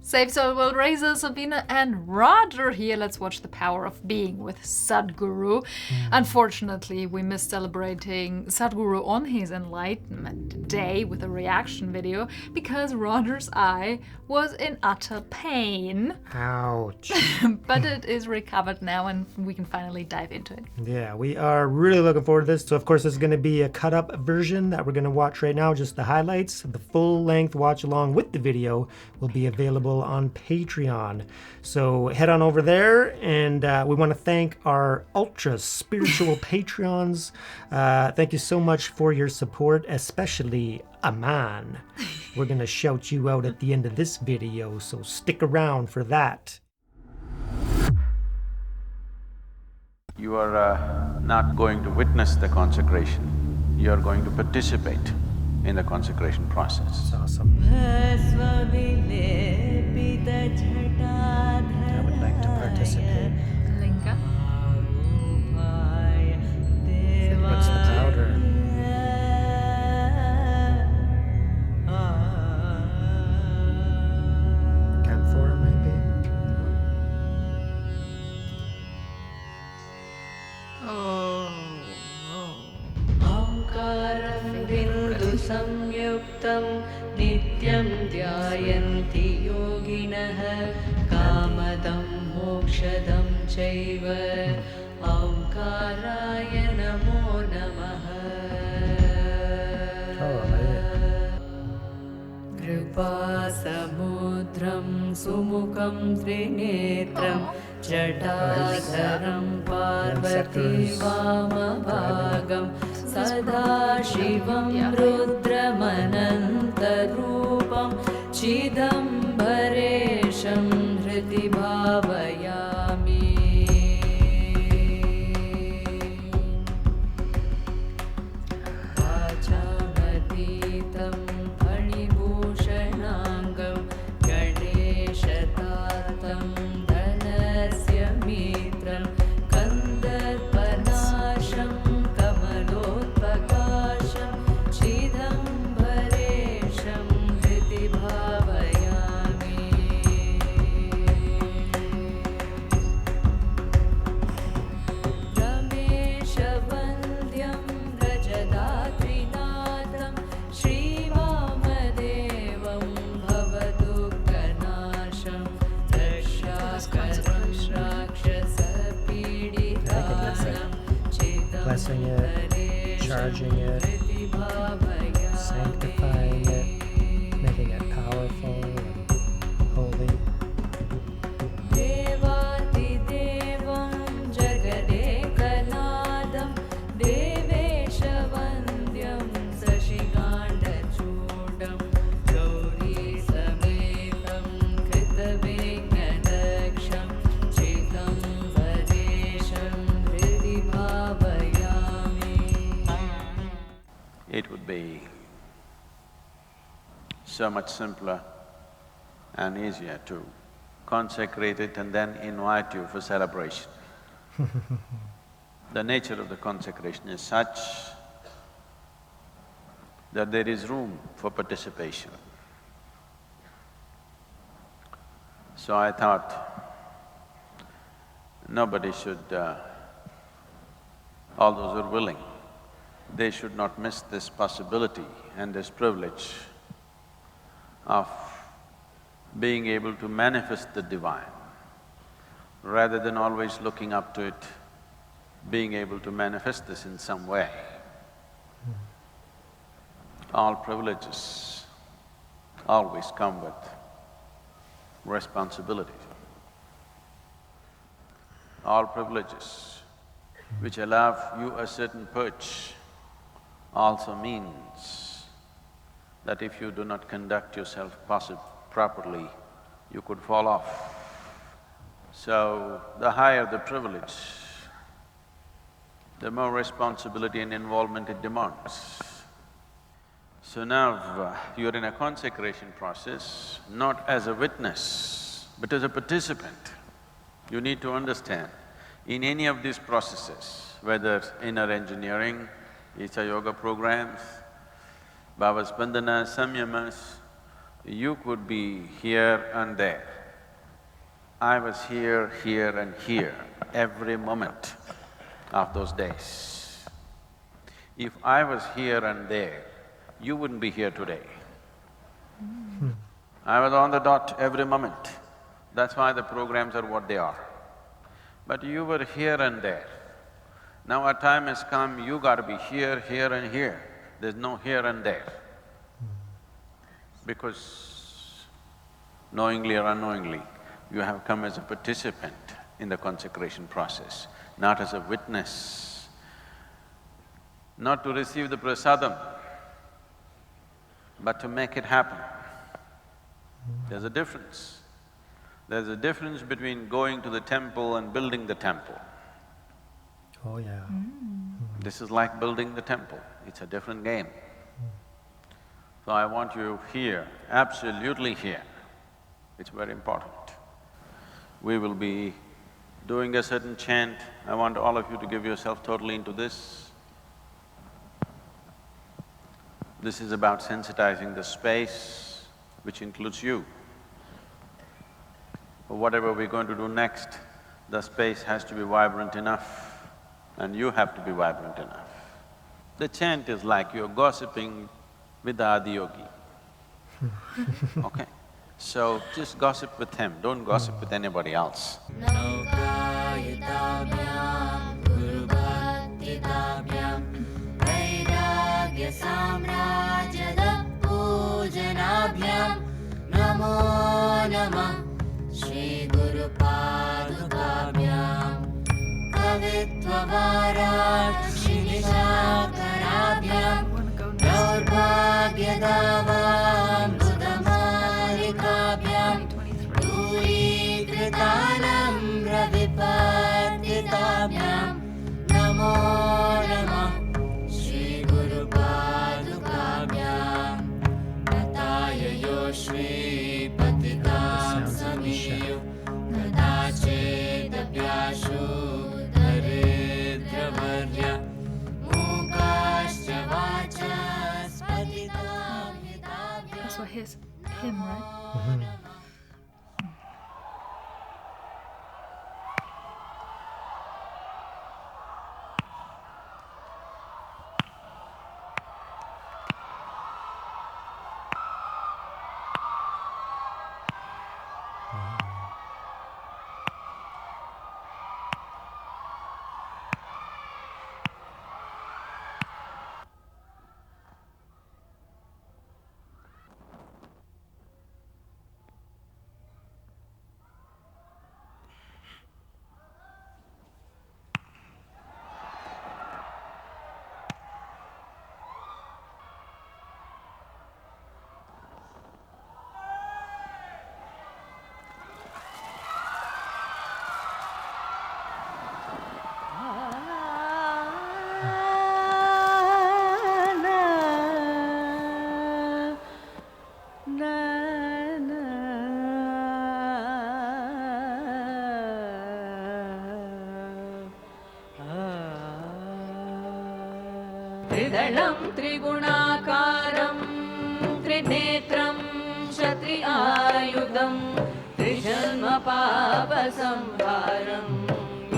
Save Soul World Razor, Sabina and Roger here. Let's watch the power of being with Sadhguru. Unfortunately, we missed celebrating Sadhguru on his Enlightenment Day with a reaction video because Roger's eye was in utter pain. Ouch. But it is recovered now and we can finally dive into it. Yeah, we are really looking forward to this. So, of course, this is going to be a cut-up version that we're going to watch right now, just the highlights. The full-length watch-along with the video will be available on Patreon. So head on over there, and we want to thank our ultra spiritual Patreons. Thank you so much for your support, especially AMAN. We're going to shout you out at the end of this video, so stick around for that. You are not going to witness the consecration, you are going to participate in the consecration process. That's awesome. I would like to participate. Linka. What's the powder? Camphor, maybe? संयुक्तं नित्यं ध्यायन्ति योगिनः कामदं मोक्षदं चैव ओंकाराय नमो नमः कृपासमुद्रं सुमुखं त्रिनेत्रं जटाधरं पार्वती वामभागं सदाशिवं रुद्रमनन्तरूपं चिदम्बरेशं हृदि भावयामि वाचामतीतं फणिभूषणाङ्गं गणेशतातं धनस्य मित्रं कन्दर्पनाशं कमलोत्पकाशं चिदम्बरेशं हृदि भावयामि रमेशवन्द्यं व्रजदात्रिनाथं श्रीवामदेवं भवदुःखनाशं रक्षाकरं राक्षसपीडितानं Blessing it, charging it, sanctifying it, making it powerful and holy. देवादिदेवं जगदेकनादं देवेशवन्द्यं शशिकाण्डचूडं गौरीसमेतं कृतवेङ्कटक्षं चिदम्बरेशं हृदि भावयामि It would be so much simpler and easier to consecrate it and then invite you for celebration. The nature of the consecration is such that there is room for participation. So I thought nobody should, all those who are willing, they should not miss this possibility and this privilege of being able to manifest the divine, rather than always looking up to it, being able to manifest this in some way. All privileges always come with responsibility. All privileges which allow you a certain perch also means that if you do not conduct yourself properly, you could fall off. So, the higher the privilege, the more responsibility and involvement it demands. So now you're in a consecration process, not as a witness, but as a participant. You need to understand, in any of these processes, whether inner engineering, Isha Yoga programs, Bhava Spandana, Samyamas, You could be here and there. I was here, here and here every moment of those days. If I was here and there, you wouldn't be here today. I was on the dot every moment. That's why the programs are what they are. But you were here and there. Now our time has come, you gotta be here, here and here. There's no here and there. Because knowingly or unknowingly, you have come as a participant in the consecration process, not as a witness, not to receive the prasadam, but to make it happen. There's a difference. There's a difference between going to the temple and building the temple. Oh yeah. This is like building the temple, it's a different game. So I want you here, absolutely here. It's very important. We will be doing a certain chant. I want all of you to give yourself totally into this. This is about sensitizing the space, which includes you. Whatever we're going to do next, the space has to be vibrant enough and you have to be vibrant enough. The chant is like you're gossiping with the Adiyogi. Okay? So just gossip with him, don't gossip with anybody else. नौकायिताभ्यां गुरुभक्तिताभ्यां वैराग्यसाम्राज्यदपूजनाभ्यां नमो नमः श्रीगुरुपादुकाभ्यां कवित्ववाराक्षिनिशाकराभ्यां दौर्भाग्यदावाम्बुदमालिकाभ्यां दूरीकृतानम्रविपत्तिताभ्यां नमो नमः श्रीगुरुपादुकाभ्यां नताय यो श्रीपतितां समीयो कदाचिदप्याशु दरिद्रवर्य मूकाश्च वाचस्पतितां हिताभ्यां That's what him, right? त्रिदलं त्रिगुणाकारं त्रिनेत्रं क्षत्रियायुधं त्रिजन्मपापसंहारम्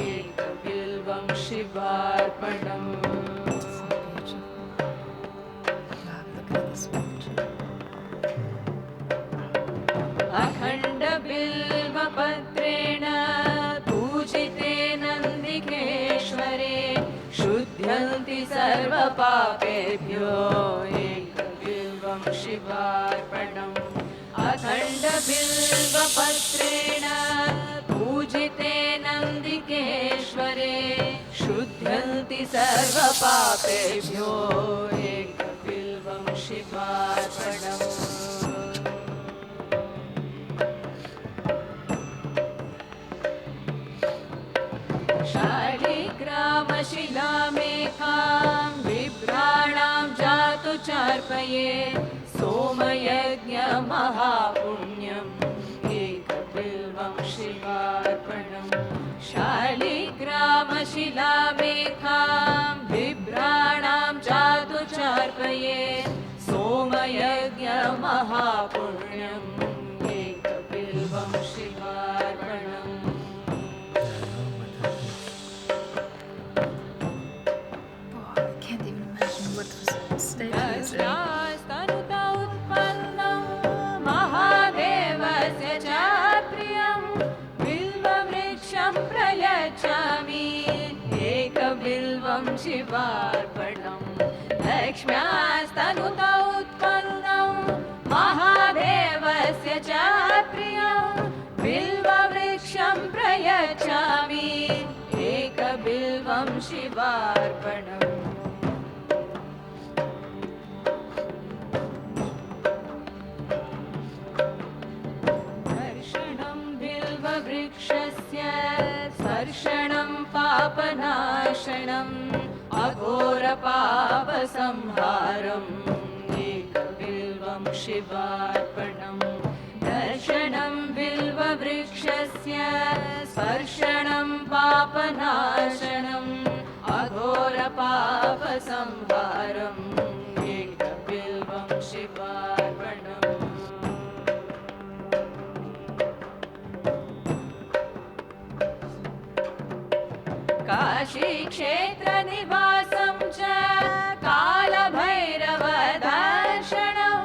एकबिल्वं शिवार्पणम् अखण्डबिल्वपत्रेण पूजिते नन्दिकेश्वरे शुध्यन्ति सर्वपापेभ्यो एकबिल्वं शिवार्पणम् अखण्डबिल्वपत्रेण पूजिते नन्दिकेश्वरे शुध्यन्ति सर्वपापेभ्यो एकबिल्वं शिवार्पणम् शालिग्रामशिलामेकां बिभ्राणां जातु चार्पये सोमयज्ञमहापुण्यम् एकबिल्वं शिवार्पणम् शालिग्रामशिलामेकां बिभ्राणां जातु चार्पये सोम यज्ञमहापुण्यं एकबिल्वं शिवार्पणम् Oh, I can't even imagine what state he is in. तनुता उत्पन्नं महादेवस्य च प्रियं बिल्ववृक्षं प्रयच्छामि एकबिल्वं शिवार्पणम् लक्ष्म्यास्तनुता उत्पन्नं महादेवस्य च प्रियं बिल्ववृक्षं प्रयच्छामि एकबिल्वं शिवार्पणम् वृक्षस्य स्पर्शनं पापनाशनम् अघोरपापसंहारम् एकबिल्वं शिवार्पणम् दर्शनं बिल्ववृक्षस्य स्पर्शनं पापनाशनम् अघोरपापसंहारम् एकबिल्वं शिवार्पणम् काशीक्षेत्रनिवासं च कालभैरवदर्शनं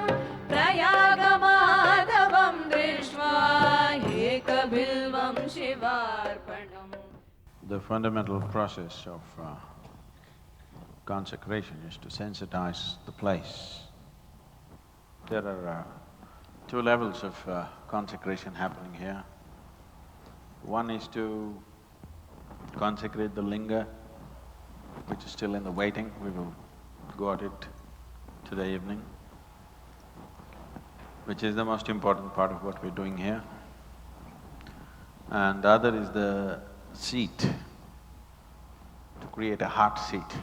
प्रयागमाधवं दृष्ट्वा एकबिल्वं शिवार्पणम् The fundamental process of consecration is to sensitize the place. There are two levels of consecration happening here. One is to consecrate the linga, which is still in the waiting. We will go at it today evening, which is the most important part of what we're doing here. And the other is the seat, to create a heart seat.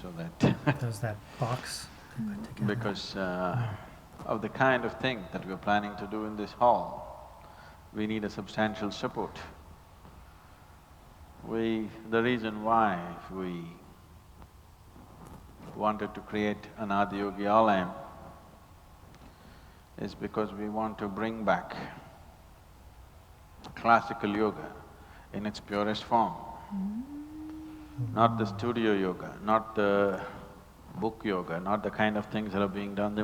So that There's that box they put together. because of the kind of thing that we're planning to do in this hall, we need a substantial support. The reason why we wanted to create an Adiyogi Alayam is because we want to bring back classical yoga in its purest form. Not the studio yoga, not the book yoga, not the kind of things that are being done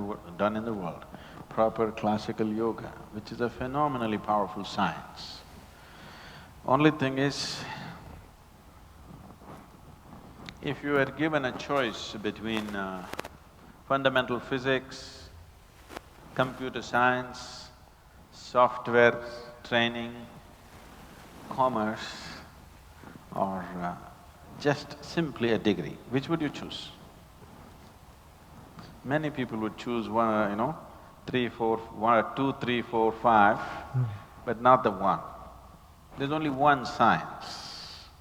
in the world. Proper classical yoga, which is a phenomenally powerful science. Only thing is, if you were given a choice between fundamental physics, computer science, software training, commerce, or just simply a degree, which would you choose? Many people would choose one, 3, 4, 1, 2, 3, 4, 5, but not the one. There's only one science.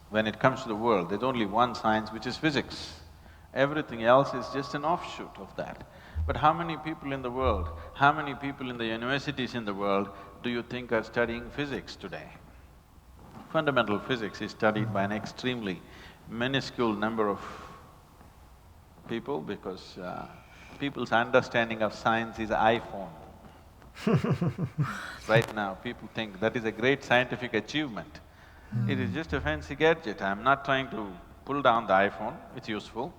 When it comes to the world, there's only one science, which is physics. Everything else is just an offshoot of that. But how many people in the world, how many people in the universities in the world do you think are studying physics today? Fundamental physics is studied by an extremely minuscule number of people because people's understanding of science is iPhone. Right now, people think that is a great scientific achievement. It is just a fancy gadget. I'm not trying to pull down the iPhone, it's useful,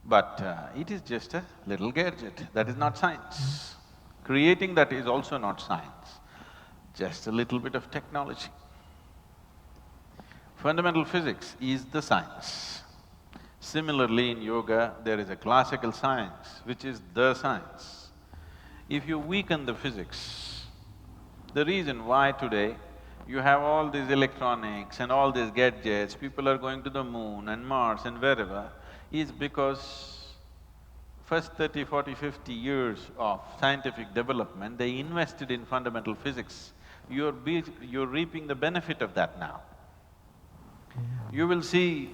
but it is just a little gadget, that is not science. Creating that is also not science, just a little bit of technology. Fundamental physics is the science. Similarly, in yoga, there is a classical science, which is the science. If you weaken the physics, the reason why today you have all these electronics and all these gadgets, people are going to the moon and Mars and wherever, is because first 30, 40, 50 years of scientific development, they invested in fundamental physics. You're reaping the benefit of that now. You will see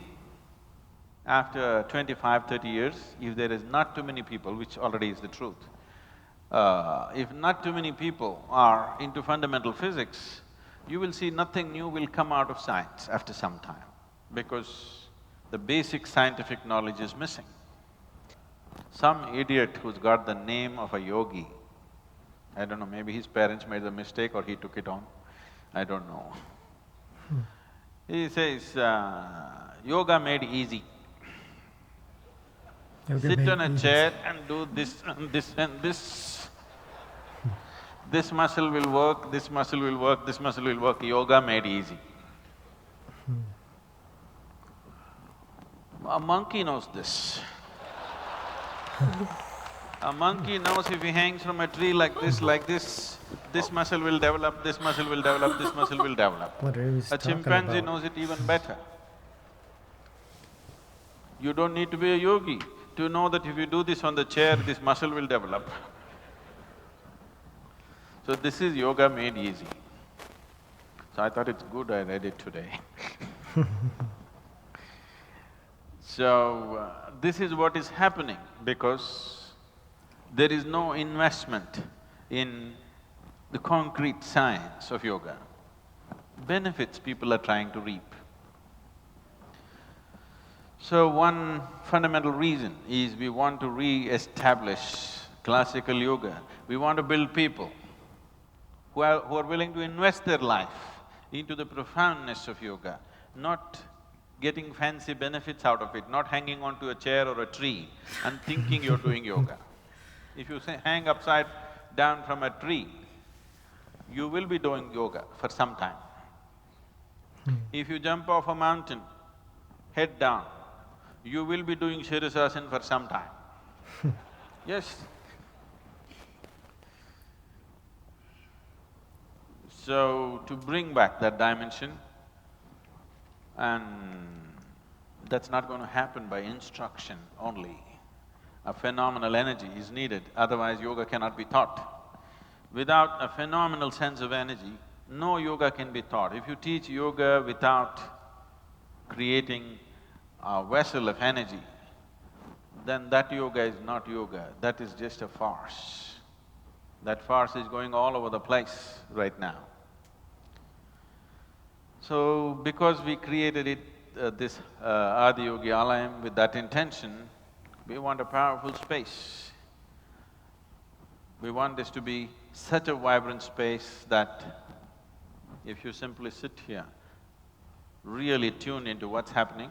after 25, 30 years, if there is not too many people, which already is the truth, if not too many people are into fundamental physics, you will see nothing new will come out of science after some time, because the basic scientific knowledge is missing. Some idiot who's got the name of a yogi, I don't know, maybe his parents made the mistake or he took it on, I don't know. He says, yoga made easy. Yoga Sit made on a easy. chair and do this and this and this. This muscle will work, this muscle will work, this muscle will work, yoga made easy. A monkey knows this. A monkey knows if he hangs from a tree like this muscle will develop, this muscle will develop, this muscle will develop. What are you A talking chimpanzee about? knows it even better. You don't need to be a yogi to know that if you do this on the chair, this muscle will develop. So this is yoga made easy. So I thought it's good I read it today. So, this is what is happening because there is no investment in the concrete science of yoga. Benefits people are trying to reap. So one fundamental reason is we want to re-establish classical yoga. We want to build people who are willing to invest their life into the profoundness of yoga, not getting fancy benefits out of it, not hanging onto a chair or a tree and thinking you're doing yoga. If you say hang upside down from a tree, you will be doing yoga for some time. If you jump off a mountain, head down, you will be doing Shirasasana for some time. Yes. So, to bring back that dimension, and that's not going to happen by instruction only. A phenomenal energy is needed, otherwise yoga cannot be taught. Without a phenomenal sense of energy, no yoga can be taught. If you teach yoga without creating a vessel of energy, then that yoga is not yoga, that is just a farce. That farce is going all over the place right now. So, because we created it, this Adiyogi Alayam with that intention, we want a powerful space. We want this to be such a vibrant space that if you simply sit here, really tune into what's happening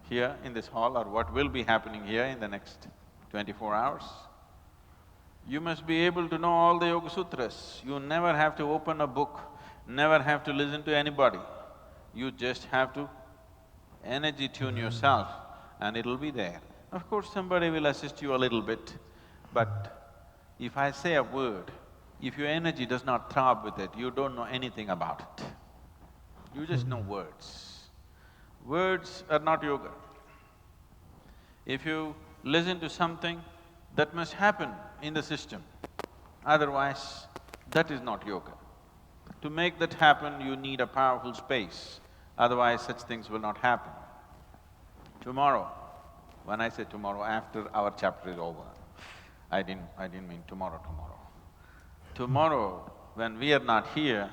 here in this hall or what will be happening here in the next 24 hours, you must be able to know all the Yoga Sutras. You never have to open a book, never have to listen to anybody. You just have to energy tune yourself and it'll be there. Of course, somebody will assist you a little bit, but if I say a word, if your energy does not throb with it, you don't know anything about it. You just know words. Words are not yoga. If you listen to something, that must happen in the system, otherwise that is not yoga. To make that happen, you need a powerful space, otherwise such things will not happen. Tomorrow, when I say tomorrow, after our chapter is over, I didn't mean tomorrow. Tomorrow, when we are not here,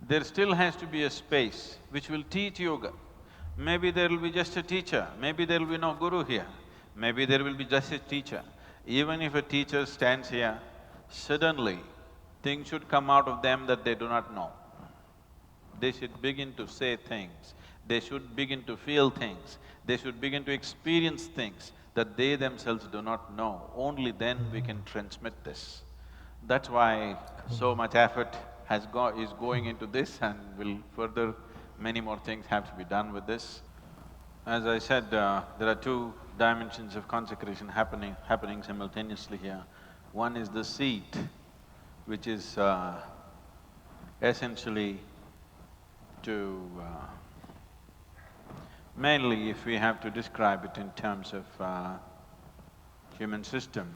there still has to be a space which will teach yoga. Maybe there will be just a teacher, maybe there will be no guru here, maybe there will be just a teacher. Even if a teacher stands here, suddenly things should come out of them that they do not know. They should begin to say things, they should begin to feel things, they should begin to experience things that they themselves do not know. Only then we can transmit this. That's why so much effort is going into this and will further, many more things have to be done with this. As I said, there are two dimensions of consecration happening simultaneously here. One is the seat, which is essentially to… mainly if we have to describe it in terms of human system,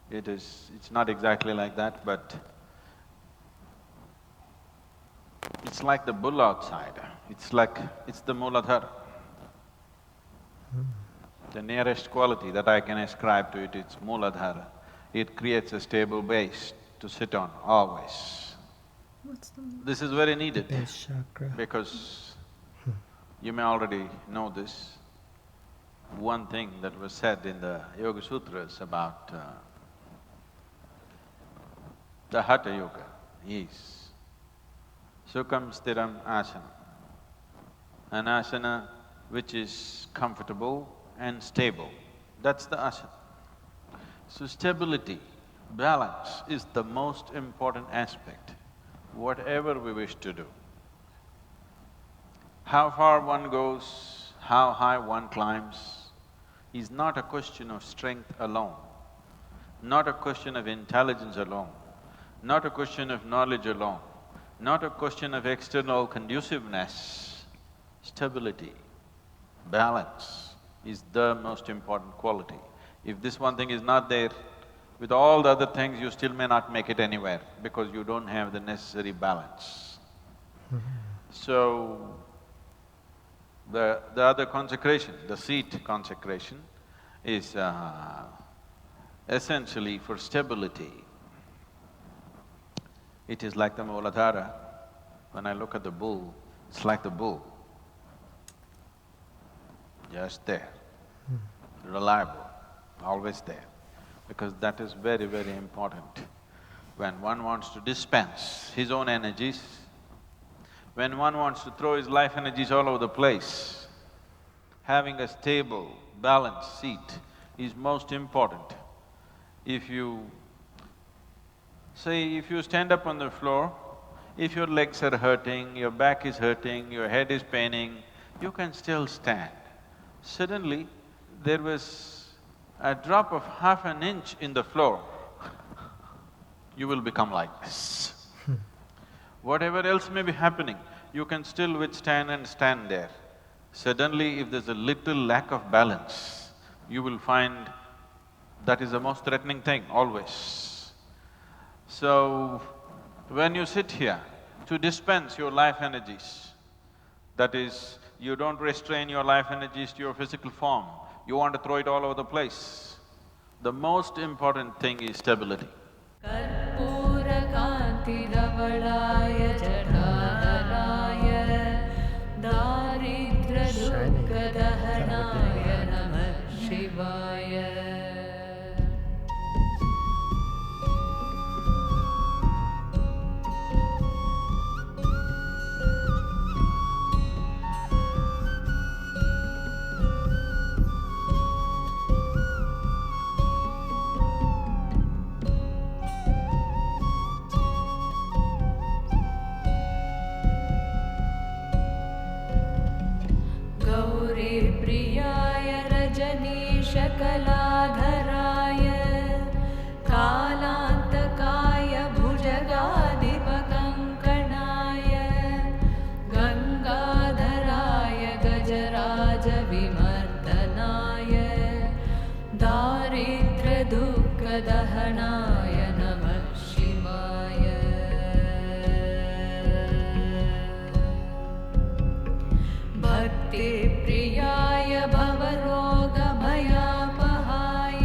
it's not exactly like that, but it's like the bull outside, it's the Mooladhara. The nearest quality that I can ascribe to it is Mooladhara. It creates a stable base to sit on always. This is very needed Base chakra. because you may already know this. one thing that was said in the Yoga Sutras about the Hatha Yoga is Sukham Stiram Asana, an asana which is comfortable and stable. That's the asana. So stability, balance is the most important aspect, whatever we wish to do. How far one goes, how high one climbs, is not a question of strength alone, not a question of intelligence alone, not a question of knowledge alone, not a question of external conduciveness. Stability, balance is the most important quality. If this one thing is not there, with all the other things you still may not make it anywhere because you don't have the necessary balance. So, the other consecration, the seat consecration, is essentially for stability. It is like the Mooladhara. When I look at the bull, it's like the bull, just there, reliable, always there, because that is very, very important. When one wants to dispense his own energies, when one wants to throw his life energies all over the place, having a stable, balanced seat is most important. If you… say, if you stand up on the floor, if your legs are hurting, your back is hurting, your head is paining, you can still stand. Suddenly, there was a drop of half an inch in the floor, you will become like this. Whatever else may be happening, you can still withstand and stand there. Suddenly, if there's a little lack of balance, you will find that is the most threatening thing, always. So, when you sit here to dispense your life energies, that is, you don't restrain your life energies to your physical form, you want to throw it all over the place. The most important thing is stability. कर्पूरकान्तिधवलाय जटाधराय दारिद्र्यदुःखदहनाय नमः शिवाय। गौरीप्रियाय रजनीशकलाधराय कालान्तकाय भुजगाधिपकङ्कणाय गङ्गाधराय गजराजविमर्दनाय दारिद्र्यदुःखदहनाय नमः शिवाय। भक्तिप्रियाय भवरोगभयापहाय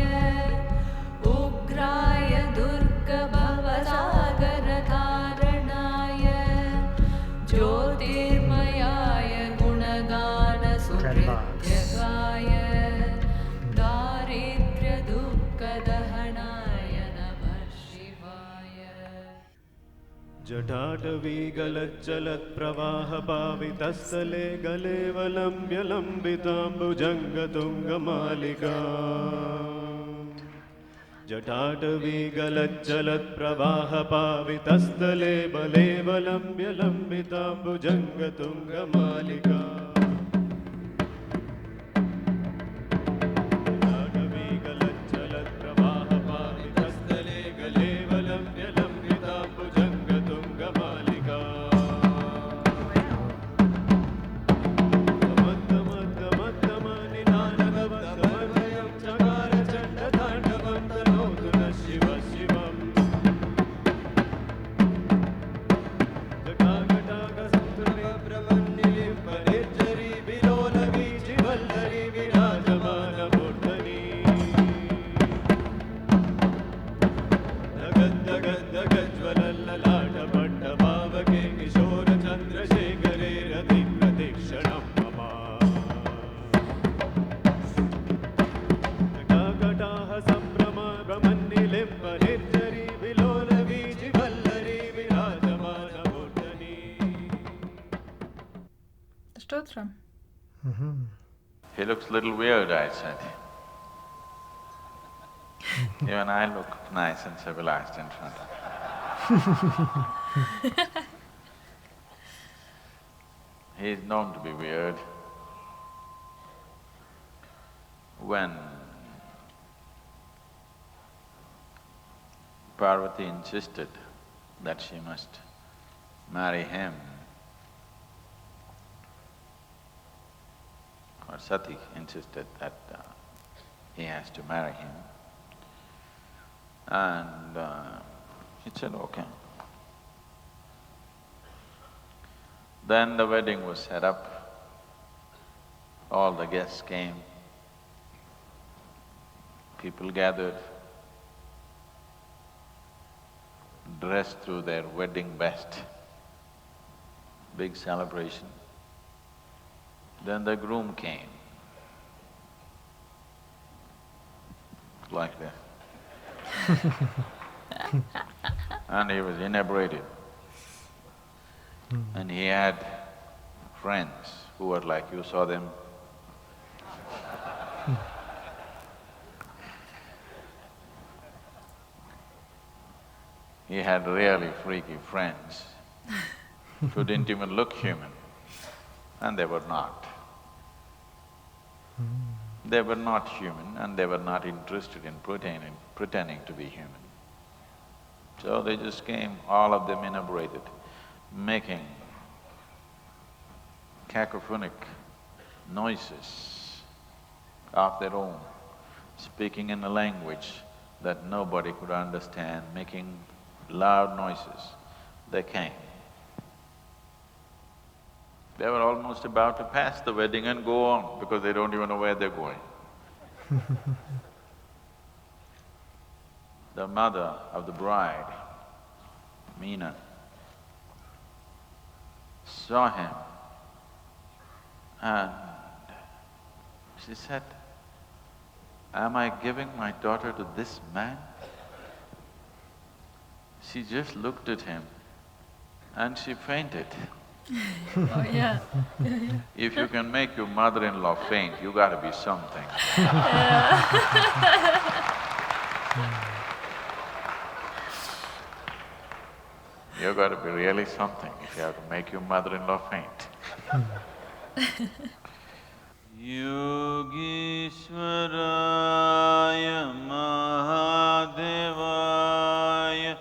उग्राय दुर्गभवसागरतारणाय ज्योतिर्मयाय गुणगानसुहृद्यकाय दारिद्र्यदुःखदहनाय नमः शिवाय। जटाटवीगलज्जलत्प्रवाहपावितस्थले गलेवलम्ब्य लम्बिताम्बुजङ्गतुङ्गमालिका जटाटवीगलज्जलत्प्रवाहपावितस्थले बलेवलम्ब्य लम्बिताम्बुजङ्गतुङ्गमालिका जटाटवीगलज्जलत्प्रवाहपावितस्थले गलेवलम्ब्य लम्बिताम्बुजङ्गतुङ्गमालिका मद्दमद्दमद्दमनिनादगवद्गमभयं चकारचण्डताण्डवं तनोतु नः शिवः शिवम् जटाकटाकसंस्कृतिप्रवन्निलिं परेज्ज Stotra. He looks a little weird, I said. Even I look nice and civilized in front of him. He is known to be weird. When Parvati insisted that she must marry him, or Sati insisted that he has to marry him, and he said, okay. Then the wedding was set up, all the guests came, people gathered, dressed to their wedding best, big celebration. Then the groom came, like this. And he was inebriated. And he had friends who were like, you saw them. He had really freaky friends who didn't even look human, and they were not. They were not human and they were not interested in pretending to be human. So they just came, all of them inebriated, making cacophonic noises of their own, speaking in a language that nobody could understand, making loud noises. They came. They were almost about to pass the wedding and go on because they don't even know where they're going. The mother of the bride, Meena, saw him and she said, "Am I giving my daughter to this man?" She just looked at him and she fainted. Oh yeah. If you can make your mother-in-law faint, you gotta be something. You gotta be really something if you have to make your mother-in-law faint. Yogishwaraya Mahadevaya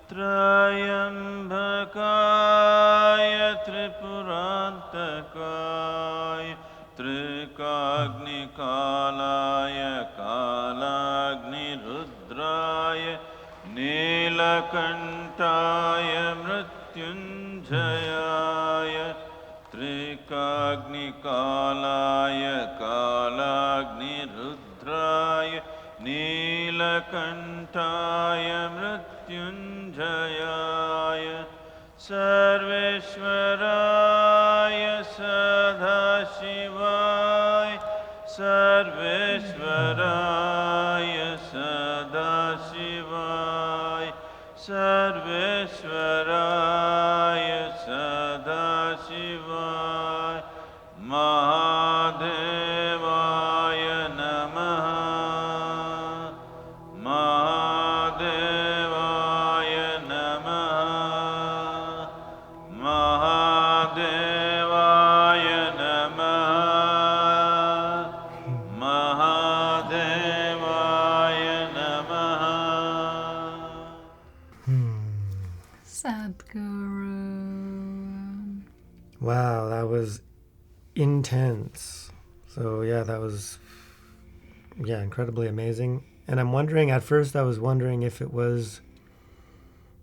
Trayambakaya Tripurantakaya Trikagnikalaya Kalagni Rudraya Nilakantaya Mrityunjayaya Trikagnikalaya Kalagni Rudraya Nilakantaya Mrityunjayaya Sarveshwaraya Sadhashivaya Sarveshwaraya Sadhashivaya Sarveshwaraya Sadhashivaya Mahadevaya Namaha Mahadevaya Namaha Mahadevaya Namaha Mahadevaya Namaha. Sadhguru. Wow, that was intense. So yeah, that was incredibly amazing. And I'm wondering, at first I was wondering if it was,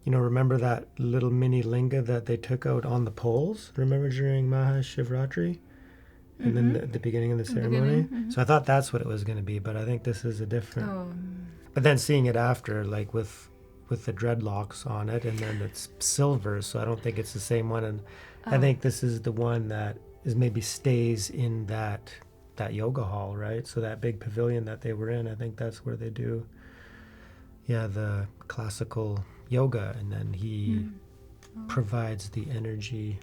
remember that little mini linga that they took out on the poles? Remember during Maha Shivratri? And then the beginning of the ceremony? So I thought that's what it was going to be, but I think this is a different... Oh. But then seeing it after, like with the dreadlocks on it, and then it's silver, so I don't think it's the same one. And I think this is the one that is maybe stays in that yoga hall, right? So that big pavilion that they were in, I think that's where they do, the classical yoga, and then he provides the energy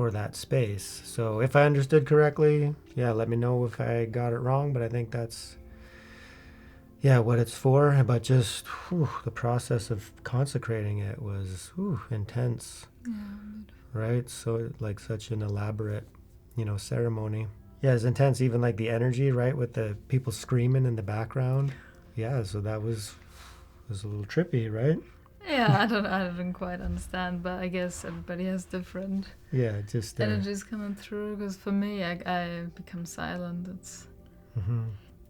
for that space. So if I understood correctly, yeah, let me know if I got it wrong, but I think that's what it's for. But just the process of consecrating it was intense. Right? So like such an elaborate, ceremony. Yeah, it's intense, even like the energy, right, with the people screaming in the background. Yeah, so that was a little trippy, right? Yeah, I don't quite understand, but I guess everybody has different just energies coming through. Because for me, I become silent. It's. Mm-hmm.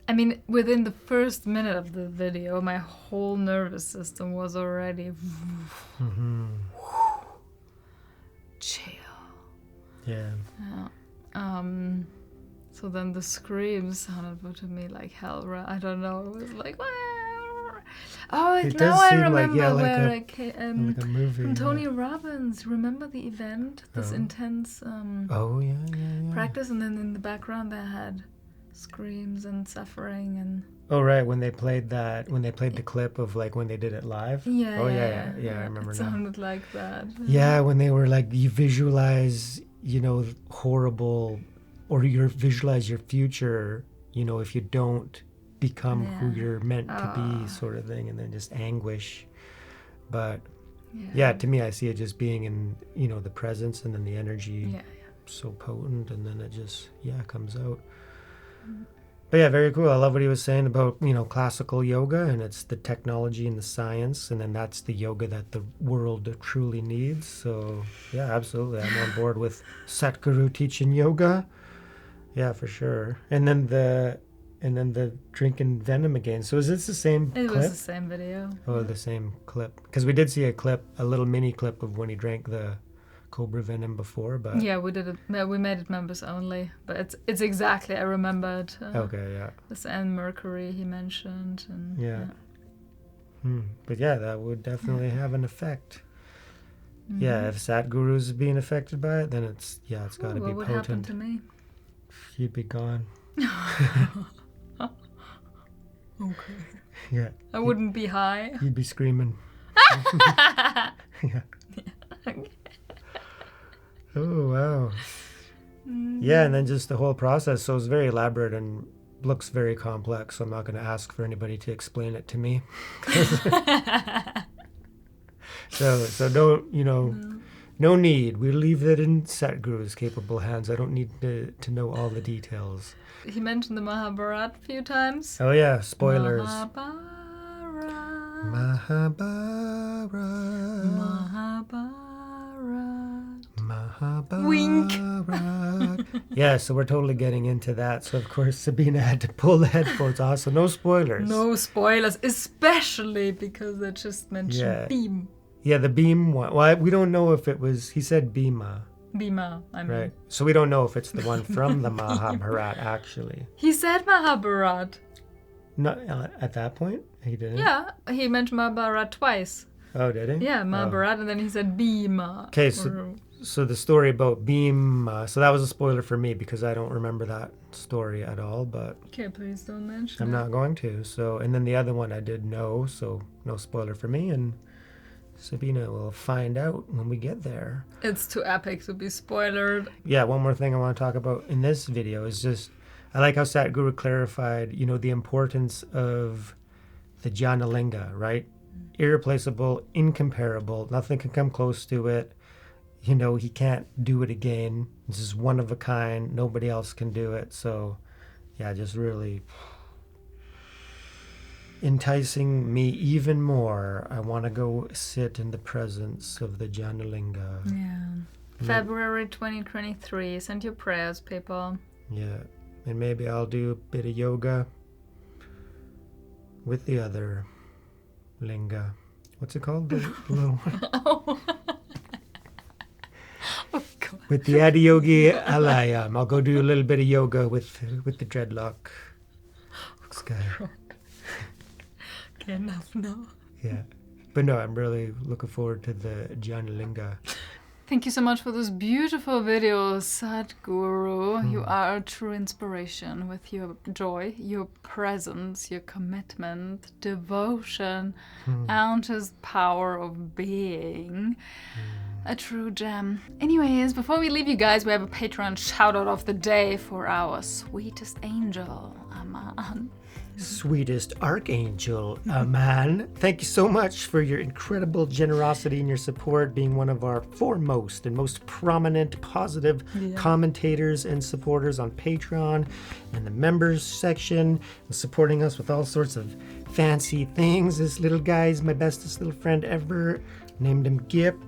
I mean, within the first minute of the video, my whole nervous system was already Mm-hmm. chill. Yeah. So then the screams sounded to me like hell. I don't know. It was like, oh, It now does I seem remember like where a, I came. like a movie. From Tony Robbins. Remember the event? This intense practice, and then in the background they had screams and suffering and. Oh right, when they played the clip of like when they did it live. Yeah. I remember it now. sounded like that. Yeah, when they were like, you visualize, horrible, or you visualize your future, if you don't become who you're meant to be, sort of thing, and then just anguish. But to me, I see it just being in, the presence, and then the energy so potent, and then it just, comes out. But yeah, very cool. I love what he was saying about, classical yoga, and it's the technology and the science, and then that's the yoga that the world truly needs. So yeah, absolutely. I'm on board with Sadhguru teaching yoga. Yeah, for sure. And then the drinking venom again. So is this the same clip? It was the same video. Oh, the same clip. Because we did see a little mini clip of when he drank the cobra venom before, but yeah, we did it. We made it members only, but it's exactly. I remembered. The sand mercury he mentioned, and but yeah, that would definitely have an effect. Yeah, if Sadhguru's being affected by it, then it's got to be what would potent. happen to me? You'd be gone. Okay. Yeah. I wouldn't be high. You'd be screaming. Yeah. Oh, wow. Yeah, and then just the whole process. So it's very elaborate and looks very complex. So I'm not going to ask for anybody to explain it to me. So don't, no need. We leave it in Sadhguru's capable hands. I don't need to know all the details. He mentioned the Mahabharata a few times. Oh yeah, spoilers. Mahabharata. Wink. Yeah, so we're totally getting into that. So of course Sabina had to pull the headphones off. So no spoilers. No spoilers, especially because they just mentioned beam. Yeah, the beam one. Well, we don't know if it was. He said Bhima. Bhima, I mean. Right. So we don't know if it's the one from the Mahabharata, actually. He said Mahabharata. No, at that point? He didn't? Yeah, he mentioned Mahabharata twice. Oh, did he? Yeah, Mahabharata, and then he said Bhima. Okay, so the story about Bhima, so that was a spoiler for me because I don't remember that story at all, but... Okay, please don't mention I'm not going to. So, and then the other one I did know, so no spoiler for me, and Sabina will find out when we get there. It's too epic to be spoilered. Yeah, one more thing I want to talk about in this video is just, I like how Sadhguru clarified, the importance of the Jnanalinga, right? Irreplaceable, incomparable, nothing can come close to it. He can't do it again. This is one of a kind. Nobody else can do it. So, yeah, just really enticing me even more. I want to go sit in the presence of the Jnanalinga. Yeah. February 2023. Send your prayers, people. Yeah. And maybe I'll do a bit of yoga with the other linga. What's it called? The little one? Oh, God. With the Adiyogi Alayam. I'll go do a little bit of yoga with the dreadlock. This guy. Okay, enough now. Yeah. But no, I'm really looking forward to the Jnanalinga. Thank you so much for this beautiful video, Sadhguru. You are a true inspiration with your joy, your presence, your commitment, devotion, and his power of being. A true gem. Anyways, before we leave you guys, we have a Patron shout out of the day for our sweetest angel, Aman. Sweetest Archangel, Aman. Thank you so much for your incredible generosity and your support, being one of our foremost and most prominent positive commentators and supporters on Patreon and the members section, and supporting us with all sorts of fancy things. This little guy is my bestest little friend ever. Named him Gip.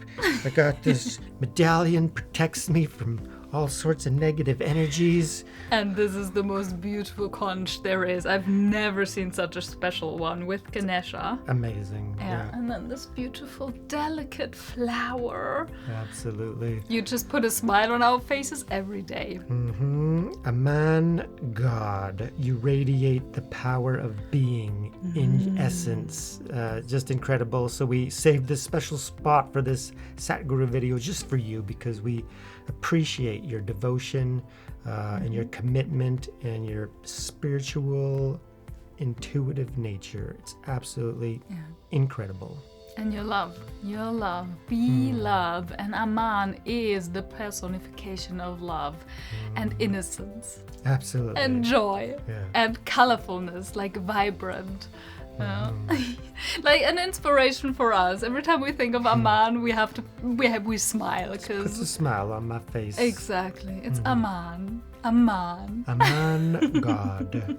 I got this medallion, protects me from all sorts of negative energies. And this is the most beautiful conch there is. I've never seen such a special one with Ganesha. Amazing. Yeah, and then this beautiful, delicate flower. Absolutely. You just put a smile on our faces every day. Aman God, you radiate the power of being in essence. Just incredible. So we saved this special spot for this Sadhguru video just for you, because we appreciate your devotion and your commitment and your spiritual, intuitive nature. It's absolutely incredible. And your love, be love. And Aman is the personification of love and innocence Absolutely. and joy Yeah. and colorfulness, like vibrant. Like an inspiration for us. Every time we think of Aman, we smile, Puts a because smile on my face. exactly, it's Aman. Aman God.